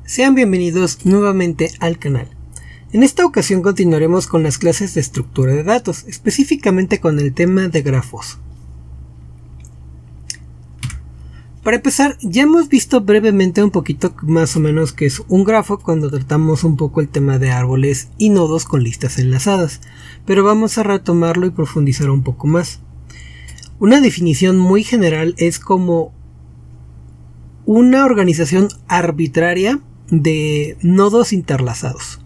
Sean bienvenidos nuevamente al canal. En esta ocasión continuaremos con las clases de estructura de datos, específicamente con el tema de grafos. Para empezar, ya hemos visto brevemente un poquito más o menos qué es un grafo cuando tratamos un poco el tema de árboles y nodos con listas enlazadas, pero vamos a retomarlo y profundizar un poco más. Una definición muy general es como una organización arbitraria de nodos interlazados.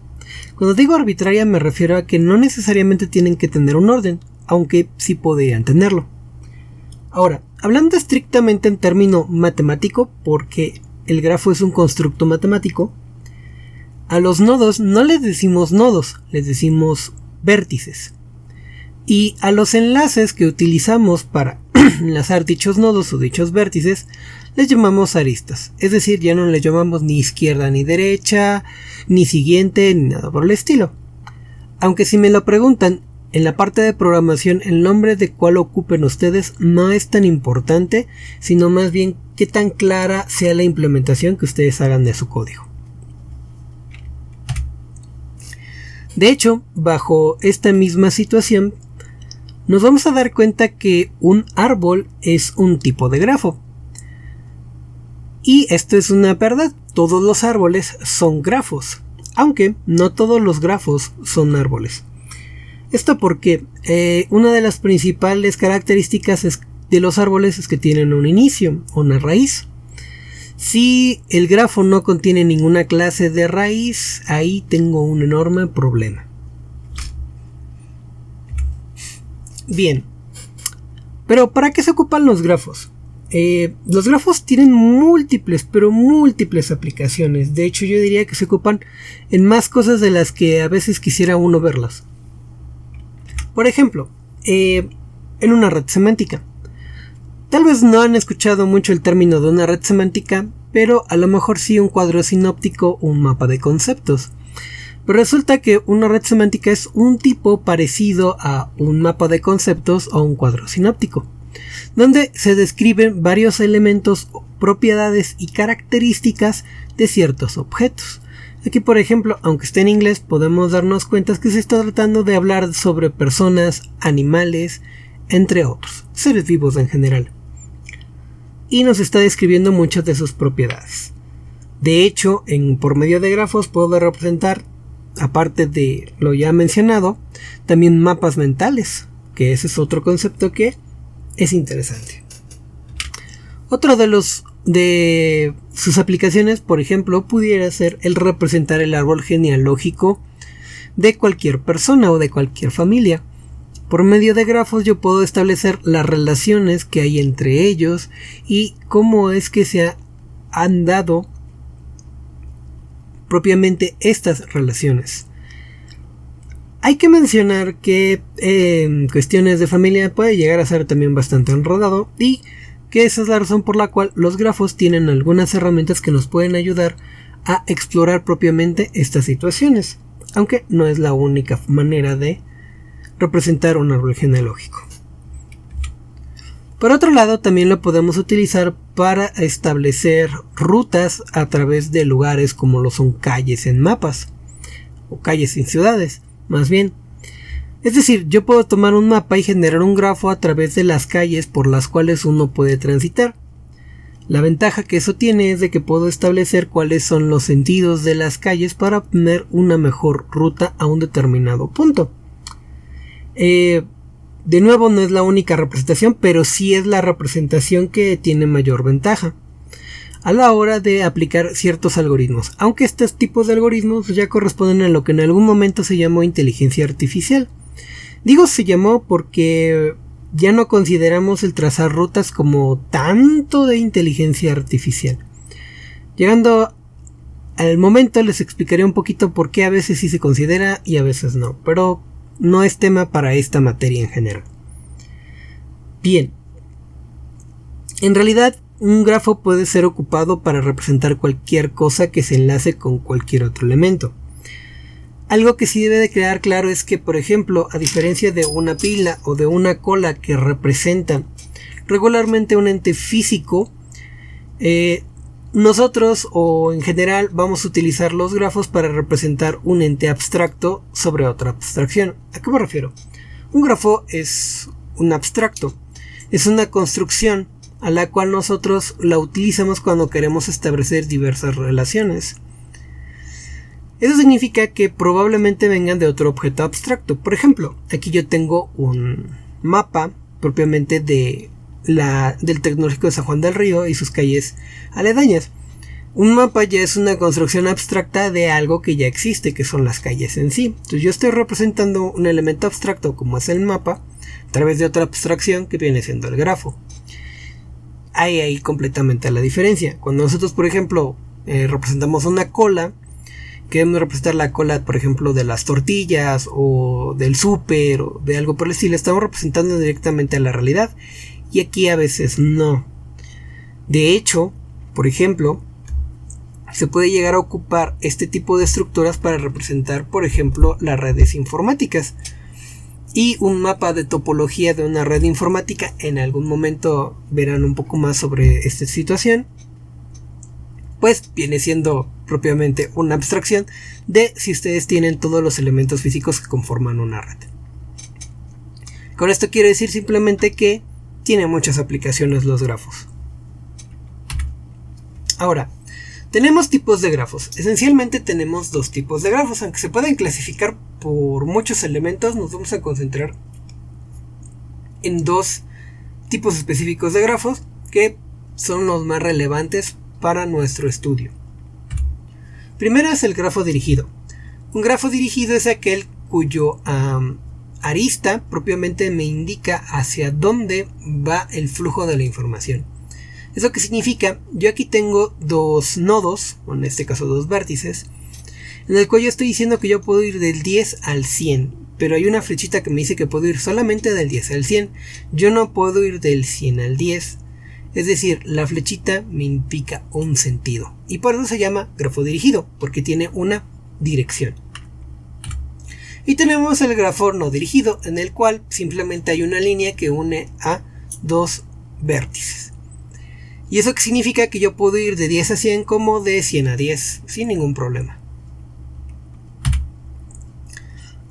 Cuando digo arbitraria me refiero a que no necesariamente tienen que tener un orden, aunque sí podrían tenerlo. Ahora, hablando estrictamente en término matemático, porque el grafo es un constructo matemático, a los nodos no les decimos nodos, les decimos vértices. Y a los enlaces que utilizamos para enlazar dichos nodos o dichos vértices les llamamos aristas, es decir, ya no les llamamos ni izquierda ni derecha, ni siguiente, ni nada por el estilo. Aunque si me lo preguntan, en la parte de programación el nombre de cuál ocupen ustedes no es tan importante, sino más bien qué tan clara sea la implementación que ustedes hagan de su código. De hecho, bajo esta misma situación, nos vamos a dar cuenta que un árbol es un tipo de grafo. Y esto es una verdad, todos los árboles son grafos, aunque no todos los grafos son árboles. Esto porque una de las principales características de los árboles es que tienen un inicio, una raíz. Si el grafo no contiene ninguna clase de raíz, ahí tengo un enorme problema. Bien, pero ¿para qué se ocupan los grafos? Los grafos tienen múltiples aplicaciones. De hecho, yo diría que se ocupan en más cosas de las que a veces quisiera uno verlas. Por ejemplo, en una red semántica. Tal vez no han escuchado mucho el término de una red semántica, pero a lo mejor sí un cuadro sinóptico o un mapa de conceptos. Pero resulta que una red semántica es un tipo parecido a un mapa de conceptos o un cuadro sinóptico, donde se describen varios elementos, propiedades y características de ciertos objetos. Aquí, por ejemplo, aunque esté en inglés, podemos darnos cuenta que se está tratando de hablar sobre personas, animales, entre otros, seres vivos en general. Y nos está describiendo muchas de sus propiedades. De hecho, por medio de grafos puedo representar, aparte de lo ya mencionado, también mapas mentales, que ese es otro concepto que es interesante. Otro de sus aplicaciones, por ejemplo, pudiera ser el representar el árbol genealógico de cualquier persona o de cualquier familia. Por medio de grafos yo puedo establecer las relaciones que hay entre ellos y cómo es que se han dado propiamente estas relaciones. Hay que mencionar que en cuestiones de familia puede llegar a ser también bastante enredado y que esa es la razón por la cual los grafos tienen algunas herramientas que nos pueden ayudar a explorar propiamente estas situaciones, aunque no es la única manera de representar un árbol genealógico. Por otro lado, también lo podemos utilizar para establecer rutas a través de lugares como lo son calles en mapas o calles en ciudades, más bien. Es decir, yo puedo tomar un mapa y generar un grafo a través de las calles por las cuales uno puede transitar. La ventaja que eso tiene es de que puedo establecer cuáles son los sentidos de las calles para obtener una mejor ruta a un determinado punto. De nuevo, no es la única representación, pero sí es la representación que tiene mayor ventaja a la hora de aplicar ciertos algoritmos, aunque estos tipos de algoritmos ya corresponden a lo que en algún momento se llamó inteligencia artificial. Digo se llamó porque ya no consideramos el trazar rutas como tanto de inteligencia artificial. Llegando al momento les explicaré un poquito por qué a veces sí se considera y a veces no, pero no es tema para esta materia en general. Bien, en realidad un grafo puede ser ocupado para representar cualquier cosa que se enlace con cualquier otro elemento. Algo que sí debe de quedar claro es que, por ejemplo, a diferencia de una pila o de una cola que representan regularmente un ente físico, nosotros o en general vamos a utilizar los grafos para representar un ente abstracto sobre otra abstracción. ¿A qué me refiero? Un grafo es un abstracto, es una construcción a la cual nosotros la utilizamos cuando queremos establecer diversas relaciones. Eso significa que probablemente vengan de otro objeto abstracto. Por ejemplo, aquí yo tengo un mapa propiamente del Tecnológico de San Juan del Río y sus calles aledañas. Un mapa ya es una construcción abstracta de algo que ya existe, que son las calles en sí. Entonces yo estoy representando un elemento abstracto como es el mapa a través de otra abstracción que viene siendo el grafo. Hay ahí completamente la diferencia. Cuando nosotros, por ejemplo, representamos una cola, queremos representar la cola, por ejemplo, de las tortillas o del súper o de algo por el estilo, estamos representando directamente a la realidad. Y aquí a veces no. De hecho, por ejemplo, se puede llegar a ocupar este tipo de estructuras para representar, por ejemplo, las redes informáticas. Y un mapa de topología de una red informática, en algún momento verán un poco más sobre esta situación, pues viene siendo propiamente una abstracción de si ustedes tienen todos los elementos físicos que conforman una red. Con esto quiero decir simplemente que tiene muchas aplicaciones los grafos. Ahora, tenemos tipos de grafos. Esencialmente tenemos dos tipos de grafos, aunque se pueden clasificar por muchos elementos. Nos vamos a concentrar en dos tipos específicos de grafos que son los más relevantes para nuestro estudio. Primero es el grafo dirigido. Un grafo dirigido es aquel cuyo arista propiamente me indica hacia dónde va el flujo de la información. ¿Eso qué significa? Yo aquí tengo dos nodos, o en este caso dos vértices, en el cual yo estoy diciendo que yo puedo ir del 10 al 100, pero hay una flechita que me dice que puedo ir solamente del 10 al 100. Yo no puedo ir del 100 al 10. Es decir, la flechita me indica un sentido. Y por eso se llama grafo dirigido, porque tiene una dirección. Y tenemos el grafo no dirigido, en el cual simplemente hay una línea que une a dos vértices. ¿Y eso qué significa? Que yo puedo ir de 10 a 100 como de 100 a 10, sin ningún problema.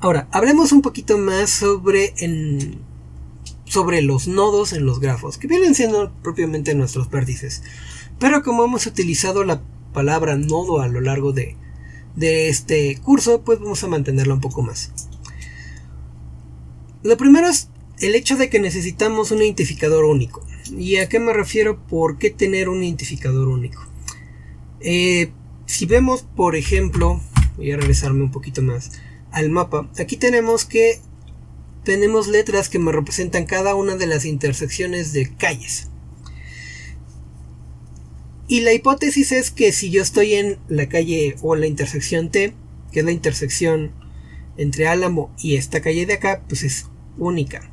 Ahora, hablemos un poquito más sobre los nodos en los grafos, que vienen siendo propiamente nuestros vértices. Pero como hemos utilizado la palabra nodo a lo largo de este curso, pues vamos a mantenerla un poco más. Lo primero es el hecho de que necesitamos un identificador único. ¿Y a qué me refiero? ¿Por qué tener un identificador único? Si vemos, por ejemplo, voy a regresarme un poquito más al mapa. Aquí tenemos letras que me representan cada una de las intersecciones de calles. Y la hipótesis es que si yo estoy en la calle o en la intersección T, que es la intersección entre Álamo y esta calle de acá, pues es única.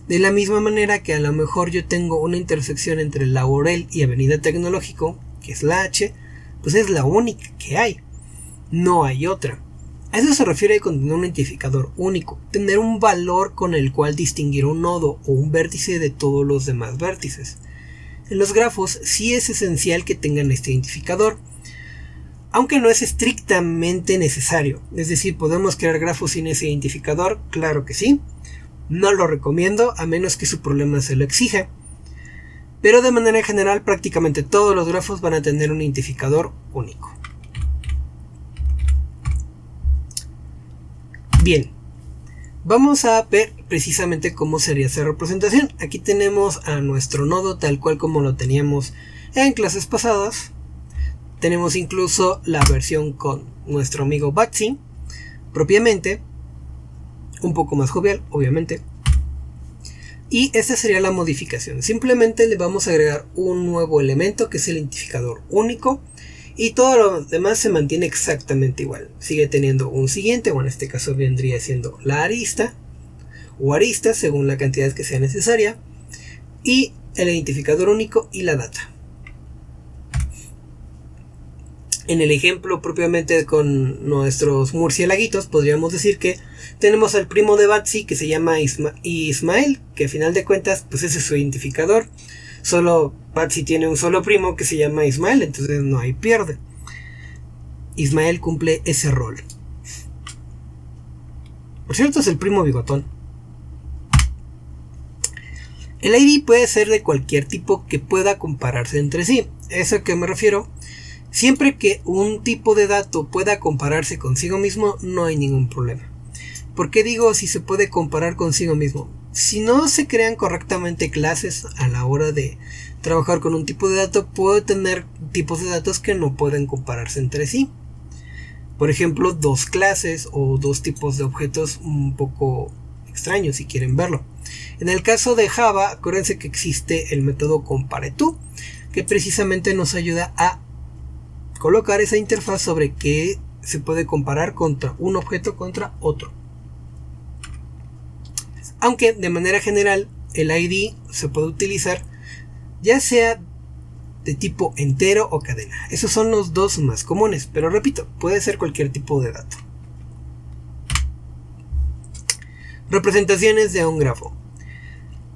De la misma manera que a lo mejor yo tengo una intersección entre Laurel y Avenida Tecnológico, que es la H, pues es la única que hay. No hay otra. A eso se refiere con tener un identificador único, tener un valor con el cual distinguir un nodo o un vértice de todos los demás vértices. En los grafos sí es esencial que tengan este identificador, aunque no es estrictamente necesario. Es decir, ¿podemos crear grafos sin ese identificador? Claro que sí. No lo recomiendo a menos que su problema se lo exija. Pero de manera general prácticamente todos los grafos van a tener un identificador único. Bien, vamos a ver precisamente cómo sería esa representación. Aquí tenemos a nuestro nodo tal cual como lo teníamos en clases pasadas. Tenemos incluso la versión con nuestro amigo Batsy, propiamente, un poco más jovial, obviamente. Y esta sería la modificación. Simplemente le vamos a agregar un nuevo elemento que es el identificador único. Y todo lo demás se mantiene exactamente igual. Sigue teniendo un siguiente, o en este caso vendría siendo la arista, o aristas según la cantidad que sea necesaria. Y el identificador único y la data. En el ejemplo propiamente con nuestros murciélaguitos, podríamos decir que tenemos al primo de Batsy que se llama Ismael, que a final de cuentas pues ese es su identificador. Solo Patsy tiene un solo primo que se llama Ismael, entonces no hay pierde. Ismael cumple ese rol. Por cierto, es el primo bigotón. El ID puede ser de cualquier tipo que pueda compararse entre sí. ¿Eso a qué me refiero? Siempre que un tipo de dato pueda compararse consigo mismo, no hay ningún problema. ¿Por qué digo si se puede comparar consigo mismo? Si no se crean correctamente clases a la hora de trabajar con un tipo de dato, puedo tener tipos de datos que no pueden compararse entre sí. Por ejemplo, dos clases o dos tipos de objetos un poco extraños si quieren verlo. En el caso de Java, acuérdense que existe el método compareTo, que precisamente nos ayuda a colocar esa interfaz sobre qué se puede comparar contra un objeto contra otro. Aunque de manera general el ID se puede utilizar ya sea de tipo entero o cadena. Esos son los dos más comunes, pero repito, puede ser cualquier tipo de dato. Representaciones de un grafo.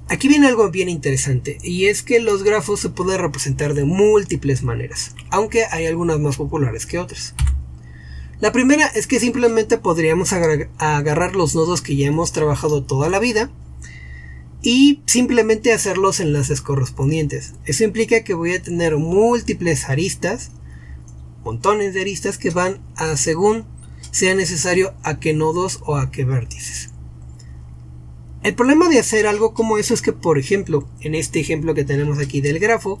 Aquí viene algo bien interesante, y es que los grafos se pueden representar de múltiples maneras, aunque hay algunas más populares que otras. La primera es que simplemente podríamos agarrar los nodos que ya hemos trabajado toda la vida y simplemente hacer los enlaces correspondientes. Eso implica que voy a tener múltiples aristas, montones de aristas que van a según sea necesario a qué nodos o a qué vértices. El problema de hacer algo como eso es que, por ejemplo, en este ejemplo que tenemos aquí del grafo,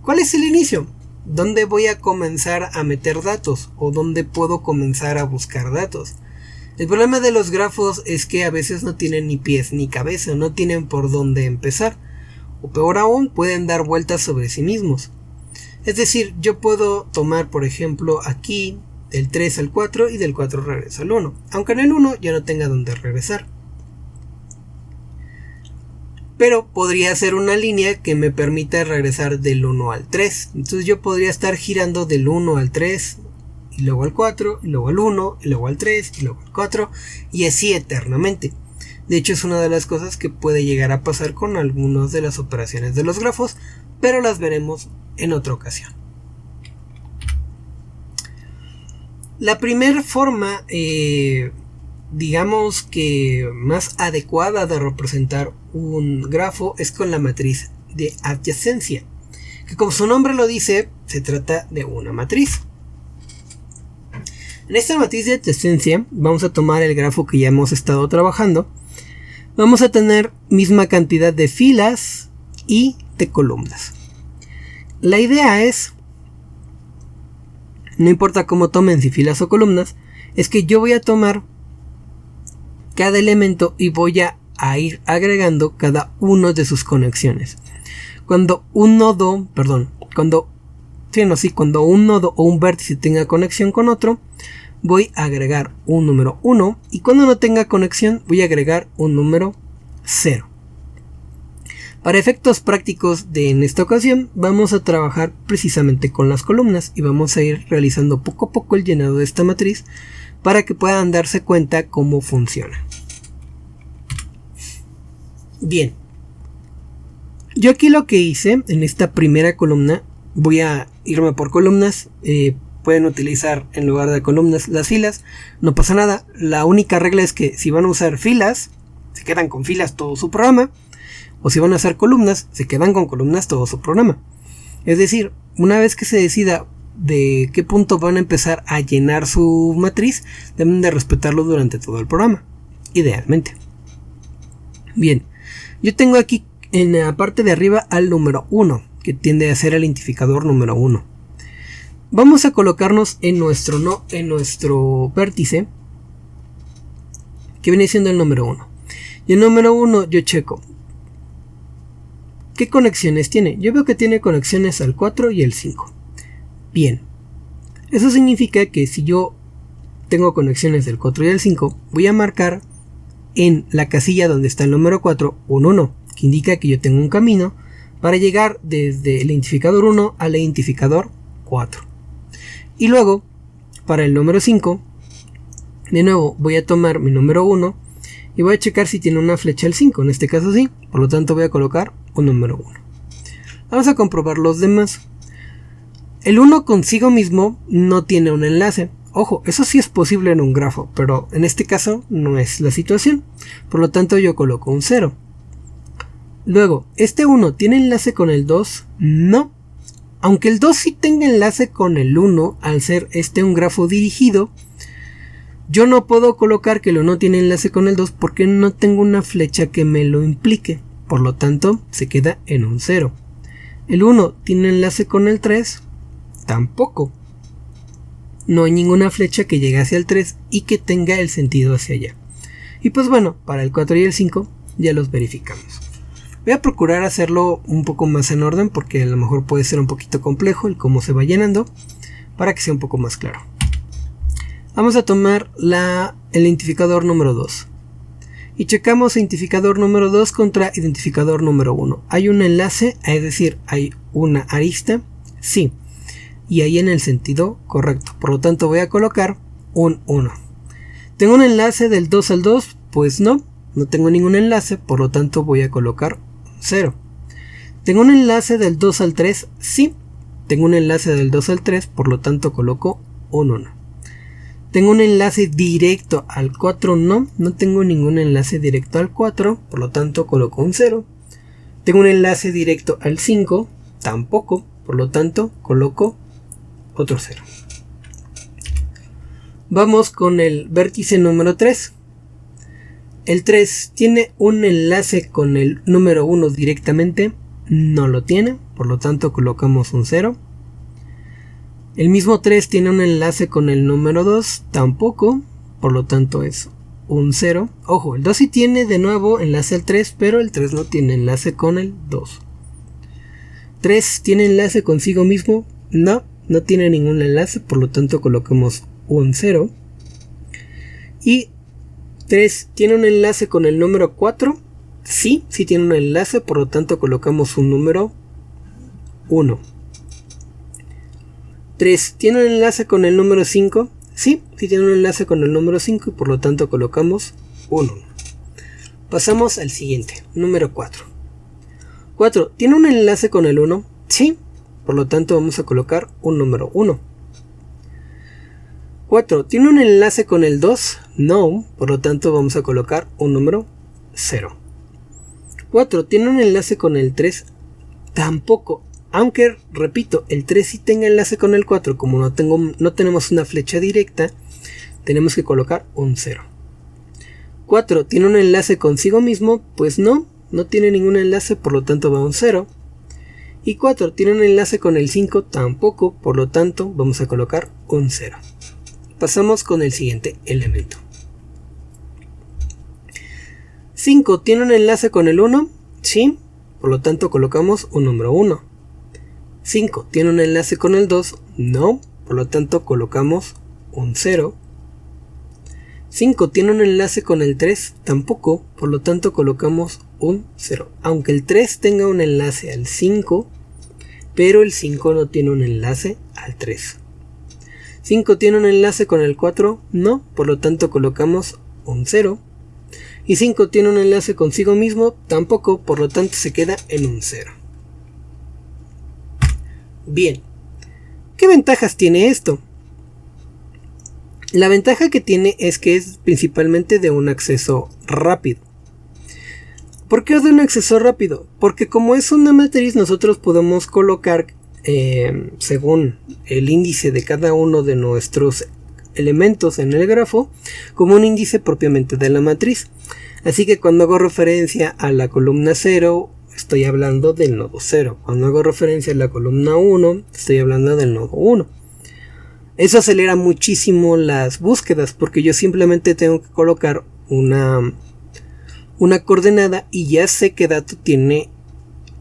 ¿cuál es el inicio? ¿Dónde voy a comenzar a meter datos? ¿O dónde puedo comenzar a buscar datos? El problema de los grafos es que a veces no tienen ni pies ni cabeza, no tienen por dónde empezar. O peor aún, pueden dar vueltas sobre sí mismos. Es decir, yo puedo tomar, por ejemplo, aquí del 3 al 4 y del 4 regreso al 1. Aunque en el 1 ya no tenga dónde regresar. Pero podría ser una línea que me permita regresar del 1 al 3. Entonces yo podría estar girando del 1 al 3, y luego al 4, y luego al 1, y luego al 3, y luego al 4, y así eternamente. De hecho, es una de las cosas que puede llegar a pasar con algunas de las operaciones de los grafos, pero las veremos en otra ocasión. La primera forma, digamos que más adecuada de representar un grafo es con la matriz de adyacencia, que como su nombre lo dice, se trata de una matriz. En esta matriz de adyacencia vamos a tomar el grafo que ya hemos estado trabajando. Vamos a tener misma cantidad de filas y de columnas. La idea es, no importa cómo tomen, si filas o columnas, es que yo voy a tomar cada elemento y voy a ir agregando cada uno de sus conexiones. Cuando un nodo o un vértice tenga conexión con otro, voy a agregar un número 1, y cuando no tenga conexión voy a agregar un número 0. Para efectos prácticos en esta ocasión vamos a trabajar precisamente con las columnas y vamos a ir realizando poco a poco el llenado de esta matriz para que puedan darse cuenta cómo funciona. Bien, yo aquí lo que hice en esta primera columna, voy a irme por columnas. Pueden utilizar en lugar de columnas las filas, no pasa nada. La única regla es que si van a usar filas, se quedan con filas todo su programa, o si van a usar columnas, se quedan con columnas todo su programa. Es decir, una vez que se decida de qué punto van a empezar a llenar su matriz, deben de respetarlo durante todo el programa, idealmente. Bien, yo tengo aquí en la parte de arriba al número 1, que tiende a ser el identificador número 1. Vamos a colocarnos en nuestro vértice, que viene siendo el número 1. Y el número 1 yo checo ¿qué conexiones tiene? Yo veo que tiene conexiones al 4 y el 5. Bien, eso significa que si yo tengo conexiones del 4 y el 5, voy a marcar en la casilla donde está el número 4 un 1, que indica que yo tengo un camino para llegar desde el identificador 1 al identificador 4. Y luego, para el número 5, de nuevo voy a tomar mi número 1 y voy a checar si tiene una flecha al 5. En este caso sí, por lo tanto voy a colocar un número 1. Vamos a comprobar los demás. El 1 consigo mismo no tiene un enlace. Ojo, eso sí es posible en un grafo, pero en este caso no es la situación. Por lo tanto yo coloco un 0. Luego, ¿este 1 tiene enlace con el 2? No. Aunque el 2 sí tenga enlace con el 1, al ser este un grafo dirigido, yo no puedo colocar que el 1 tiene enlace con el 2 porque no tengo una flecha que me lo implique. Por lo tanto, se queda en un 0. ¿El 1 tiene enlace con el 3? Tampoco. No hay ninguna flecha que llegue hacia el 3 y que tenga el sentido hacia allá. Y pues bueno, para el 4 y el 5 ya los verificamos. Voy a procurar hacerlo un poco más en orden porque a lo mejor puede ser un poquito complejo el cómo se va llenando, para que sea un poco más claro. Vamos a tomar el identificador número 2 y checamos identificador número 2 contra identificador número 1. ¿Hay un enlace? Es decir, ¿hay una arista? Sí, y ahí en el sentido correcto. Por lo tanto voy a colocar un 1. ¿Tengo un enlace del 2 al 2? Pues no tengo ningún enlace, por lo tanto voy a colocar 0. ¿Tengo un enlace del 2 al 3? Sí, tengo un enlace del 2 al 3, por lo tanto coloco un 1. ¿Tengo un enlace directo al 4? No tengo ningún enlace directo al 4, por lo tanto coloco un 0. ¿Tengo un enlace directo al 5? Tampoco, por lo tanto coloco otro 0. Vamos con el vértice número 3. El 3 tiene un enlace con el número 1 directamente, no lo tiene, por lo tanto colocamos un 0. El mismo 3 tiene un enlace con el número 2, tampoco, por lo tanto es un 0. Ojo, el 2 sí tiene de nuevo enlace al 3, pero el 3 no tiene enlace con el 2. 3 tiene enlace consigo mismo, no tiene ningún enlace, por lo tanto colocamos un 0. Y 3 tiene un enlace con el número 4, sí tiene un enlace, por lo tanto colocamos un número 1. 3 tiene un enlace con el número 5, sí tiene un enlace con el número 5 y por lo tanto colocamos un 1. Pasamos al siguiente, número 4. 4 tiene un enlace con el 1, sí, por lo tanto vamos a colocar un número 1. 4 tiene un enlace con el 2, no, por lo tanto vamos a colocar un número 0. 4 tiene un enlace con el 3, tampoco, aunque repito, el 3 sí tenga enlace con el 4, como no tenemos una flecha directa, tenemos que colocar un 0. 4 tiene un enlace consigo mismo, pues no tiene ningún enlace, por lo tanto va un 0. Y 4 tiene un enlace con el 5, tampoco, por lo tanto vamos a colocar un 0. Pasamos con el siguiente elemento. 5 tiene un enlace con el 1, sí, por lo tanto colocamos un número 1. 5 tiene un enlace con el 2, no, por lo tanto colocamos un 0. 5 tiene un enlace con el 3, tampoco, por lo tanto colocamos un 0. Aunque el 3 tenga un enlace al 5, pero el 5 no tiene un enlace al 3. 5 tiene un enlace con el 4, no, por lo tanto colocamos un 0. Y 5 tiene un enlace consigo mismo, tampoco, por lo tanto se queda en un 0. Bien, ¿qué ventajas tiene esto? La ventaja que tiene es que es principalmente de un acceso rápido. ¿Por qué es de un acceso rápido? Porque como es una matriz, nosotros podemos colocar según el índice de cada uno de nuestros elementos en el grafo como un índice propiamente de la matriz. Así que cuando hago referencia a la columna 0, estoy hablando del nodo 0. Cuando hago referencia a la columna 1, estoy hablando del nodo 1. Eso acelera muchísimo las búsquedas porque yo simplemente tengo que colocar una coordenada y ya sé qué dato tiene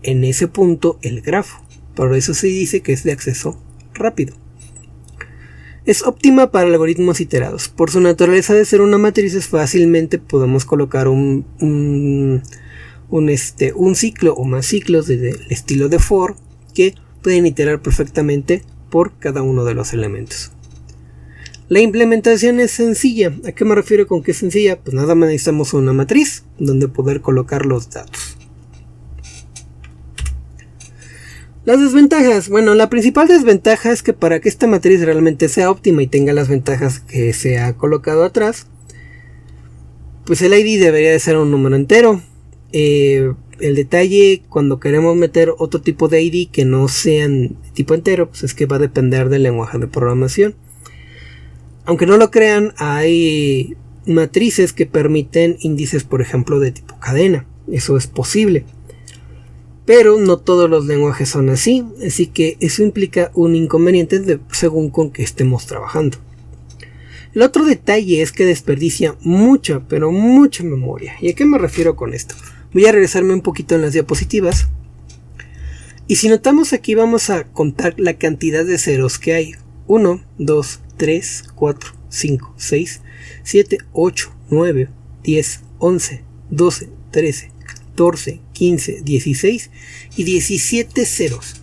en ese punto el grafo. Por eso se dice que es de acceso rápido. Es óptima para algoritmos iterados. Por su naturaleza de ser una matriz, fácilmente podemos colocar un ciclo o más ciclos del estilo de for que pueden iterar perfectamente por cada uno de los elementos. La implementación es sencilla. ¿A qué me refiero con que es sencilla? Pues nada más necesitamos una matriz donde poder colocar los datos. Las desventajas. Bueno, la principal desventaja es que para que esta matriz realmente sea óptima y tenga las ventajas que se ha colocado atrás, pues el ID debería de ser un número entero. El detalle cuando queremos meter otro tipo de ID que no sean de tipo entero, pues es que va a depender del lenguaje de programación. Aunque no lo crean, hay matrices que permiten índices, por ejemplo, de tipo cadena. Eso es posible. Pero no todos los lenguajes son así que eso implica un inconveniente según con que estemos trabajando. El otro detalle es que desperdicia mucha, pero mucha memoria. ¿Y a qué me refiero con esto? Voy a regresarme un poquito en las diapositivas. Y si notamos aquí vamos a contar la cantidad de ceros que hay. 1, 2, 3, 4, 5, 6, 7, 8, 9, 10, 11, 12, 13, 14, 15, 16 y 17 ceros.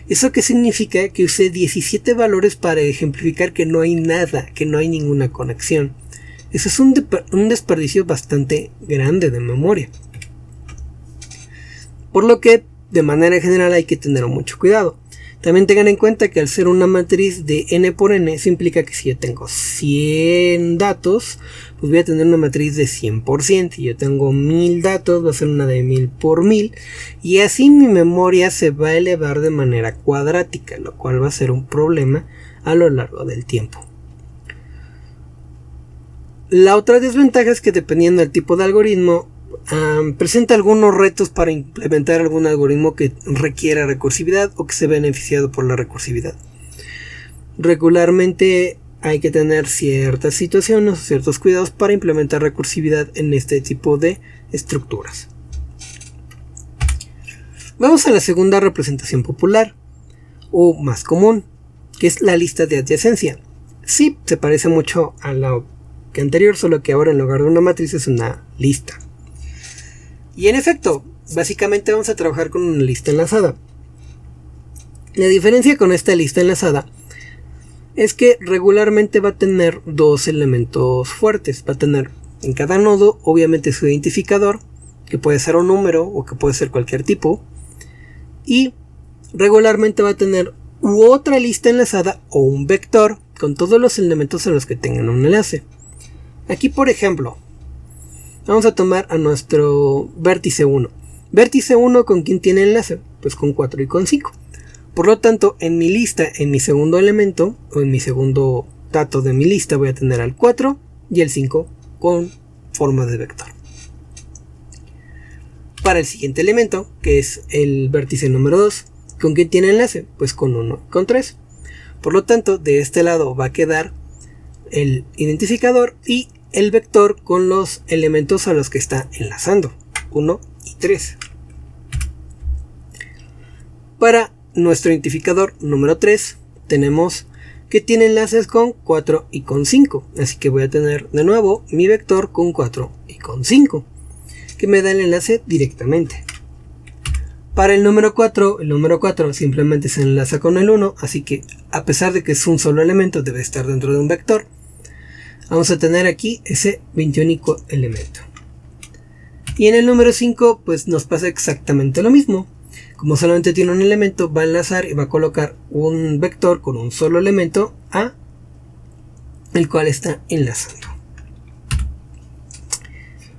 ¿Eso qué significa? Que usé 17 valores para ejemplificar que no hay nada, que no hay ninguna conexión. Eso es un desperdicio bastante grande de memoria. Por lo que, de manera general, hay que tener mucho cuidado. También tengan en cuenta que al ser una matriz de n por n, eso implica que si yo tengo 100 datos, pues voy a tener una matriz de 100%. Si yo tengo 1000 datos, va a ser una de 1000 por 1000. Y así mi memoria se va a elevar de manera cuadrática, lo cual va a ser un problema a lo largo del tiempo. La otra desventaja es que dependiendo del tipo de algoritmo, presenta algunos retos para implementar algún algoritmo que requiera recursividad o que se vea beneficiado por la recursividad. Regularmente hay que tener ciertas situaciones o ciertos cuidados para implementar recursividad en este tipo de estructuras. Vamos a la segunda representación popular o más común, que es la lista de adyacencia. Sí, se parece mucho a la que anterior, solo que ahora en lugar de una matriz es una lista. Y en efecto, básicamente vamos a trabajar con una lista enlazada. La diferencia con esta lista enlazada es que regularmente va a tener dos elementos fuertes. Va a tener en cada nodo, obviamente, su identificador, que puede ser un número o que puede ser cualquier tipo. Y regularmente va a tener otra lista enlazada o un vector con todos los elementos a los que tengan un enlace. Aquí, por ejemplo, vamos a tomar a nuestro vértice 1. Vértice 1, ¿con quién tiene enlace? Pues con 4 y con 5. Por lo tanto, en mi lista, en mi segundo elemento, o en mi segundo dato de mi lista, voy a tener al 4 y el 5 con forma de vector. Para el siguiente elemento, que es el vértice número 2, ¿con quién tiene enlace? Pues con 1 y con 3. Por lo tanto, de este lado va a quedar el identificador y el vector con los elementos a los que está enlazando, 1 y 3. Para nuestro identificador número 3 tenemos que tiene enlaces con 4 y con 5, así que voy a tener de nuevo mi vector con 4 y con 5, que me da el enlace directamente. Para el número 4 simplemente se enlaza con el 1, así que a pesar de que es un solo elemento, debe estar dentro de un vector. Vamos a tener aquí ese 21 elemento. Y en el número 5 pues nos pasa exactamente lo mismo. Como solamente tiene un elemento, va a enlazar y va a colocar un vector con un solo elemento a el cual está enlazando.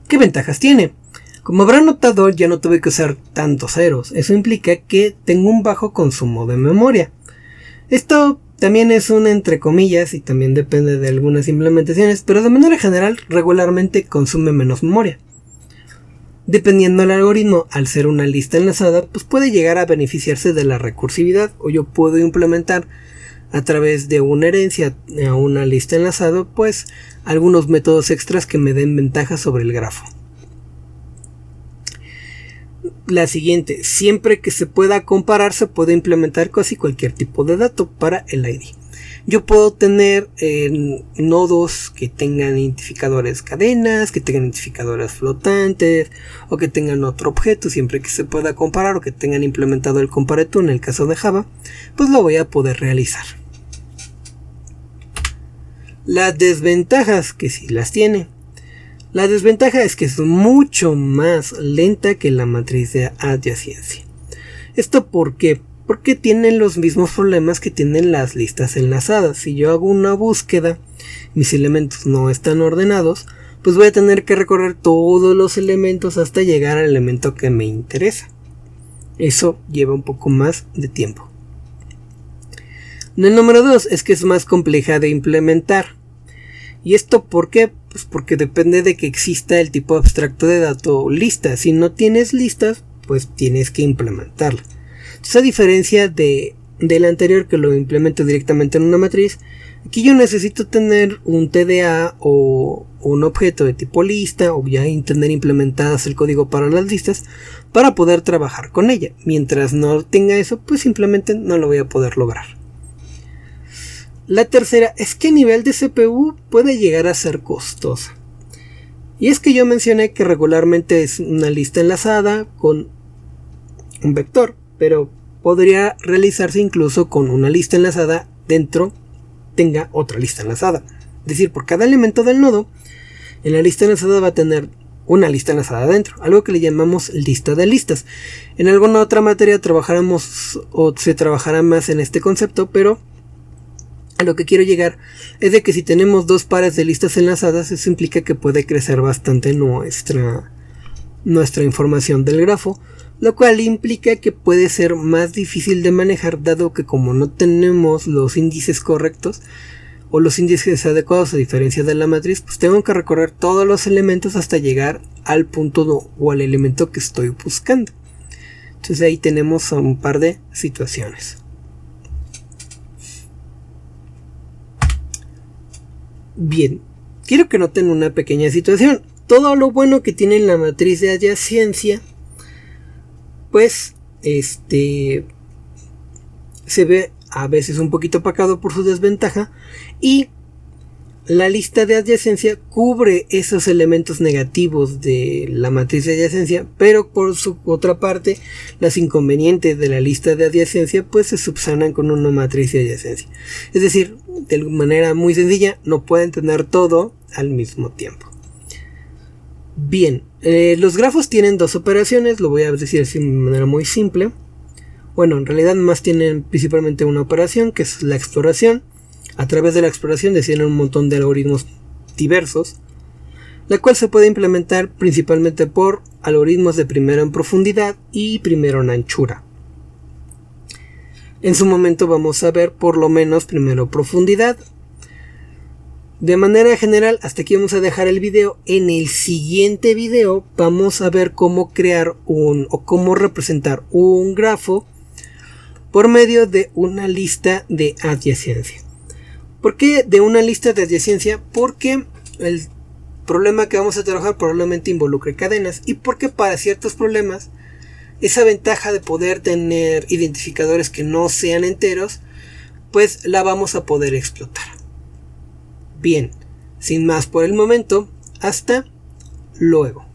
¿Qué ventajas tiene? Como habrán notado, ya no tuve que usar tantos ceros. Eso implica que tengo un bajo consumo de memoria. Esto también es un entre comillas y también depende de algunas implementaciones, pero de manera general regularmente consume menos memoria. Dependiendo del algoritmo, al ser una lista enlazada, pues puede llegar a beneficiarse de la recursividad, o yo puedo implementar a través de una herencia a una lista enlazada, pues algunos métodos extras que me den ventaja sobre el grafo. La siguiente, siempre que se pueda comparar, se puede implementar casi cualquier tipo de dato para el ID. Yo puedo tener nodos que tengan identificadores cadenas, que tengan identificadores flotantes, o que tengan otro objeto, siempre que se pueda comparar, o que tengan implementado el comparator en el caso de Java, pues lo voy a poder realizar. Las desventajas, que sí las tiene. La desventaja es que es mucho más lenta que la matriz de adyacencia. ¿Esto por qué? porque tienen los mismos problemas que tienen las listas enlazadas. Si yo hago una búsqueda, mis elementos no están ordenados, pues voy a tener que recorrer todos los elementos hasta llegar al elemento que me interesa. Eso lleva un poco más de tiempo. El número 2 es que es más compleja de implementar. ¿Y esto por qué? Pues porque depende de que exista el tipo abstracto de dato lista. Si no tienes listas, pues tienes que implementarla. Entonces, a diferencia del anterior, que lo implemento directamente en una matriz, aquí yo necesito tener un TDA o un objeto de tipo lista, o ya tener implementadas el código para las listas para poder trabajar con ella. Mientras no tenga eso, pues simplemente no lo voy a poder lograr. La tercera es que a nivel de CPU puede llegar a ser costosa. Y es que yo mencioné que regularmente es una lista enlazada con un vector, pero podría realizarse incluso con una lista enlazada dentro tenga otra lista enlazada. Es decir, por cada elemento del nodo, en la lista enlazada va a tener una lista enlazada dentro, algo que le llamamos lista de listas. En alguna otra materia trabajaremos o se trabajará más en este concepto, pero a lo que quiero llegar es de que si tenemos dos pares de listas enlazadas, eso implica que puede crecer bastante nuestra información del grafo, lo cual implica que puede ser más difícil de manejar, dado que como no tenemos los índices correctos o los índices adecuados a diferencia de la matriz, pues tengo que recorrer todos los elementos hasta llegar al punto o al elemento que estoy buscando. Entonces ahí tenemos un par de situaciones. Bien, quiero que noten una pequeña situación. Todo lo bueno que tiene la matriz de adyacencia, pues se ve a veces un poquito opacado por su desventaja, y la lista de adyacencia cubre esos elementos negativos de la matriz de adyacencia, pero por su otra parte las inconvenientes de la lista de adyacencia pues se subsanan con una matriz de adyacencia. Es decir, de manera muy sencilla, no pueden tener todo al mismo tiempo. Bien, los grafos tienen dos operaciones, lo voy a decir así de manera muy simple. Bueno, en realidad más tienen principalmente una operación, que es la exploración. A través de la exploración deciden un montón de algoritmos diversos, la cual se puede implementar principalmente por algoritmos de primero en profundidad y primero en anchura. En su momento vamos a ver por lo menos primero profundidad. De manera general, hasta aquí vamos a dejar el video. En el siguiente video vamos a ver cómo crear o cómo representar un grafo por medio de una lista de adyacencia. ¿Por qué de una lista de adyacencia? Porque el problema que vamos a trabajar probablemente involucre cadenas, y porque para ciertos problemas esa ventaja de poder tener identificadores que no sean enteros, pues la vamos a poder explotar. Bien, sin más por el momento, hasta luego.